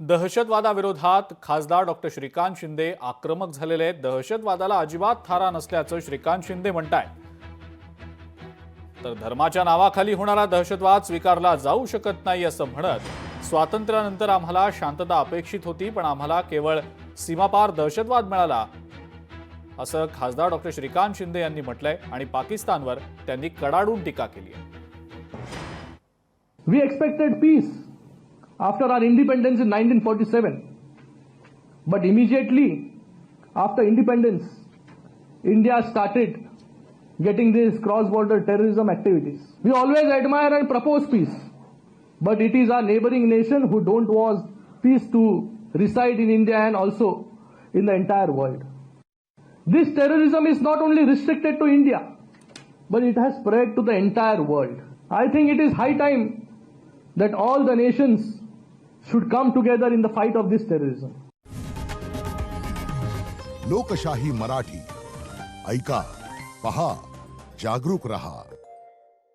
दहशतवादाविरोधात खासदार डॉक्टर श्रीकांत शिंदे आक्रमक झालेले आहेत। दहशतवादाला अजिबात थारा नसल्याचं श्रीकांत शिंदे म्हणतायत। तर धर्माच्या नावाखाली होणारा दहशतवाद स्वीकारला जाऊ शकत नाही असं म्हणत स्वातंत्र्यानंतर आम्हाला शांतता अपेक्षित होती, पण आम्हाला केवळ सीमापार दहशतवाद मिळाला असं खासदार डॉक्टर श्रीकांत शिंदे यांनी म्हटलंय आणि पाकिस्तानवर त्यांनी कडाडून टीका केली आहे। We expected peace after our independence in 1947. But immediately after independence, India started getting these cross-border terrorism activities. We always admire and propose peace, but it is our neighboring nation who don't want peace to reside in India and also in the entire world. This terrorism is not only restricted to India, but it has spread to the entire world. I think it is high time that all the nations should come together in the fight of this terrorism. लोकशाही मराठी ऐका, पहा, जागरूक रहा।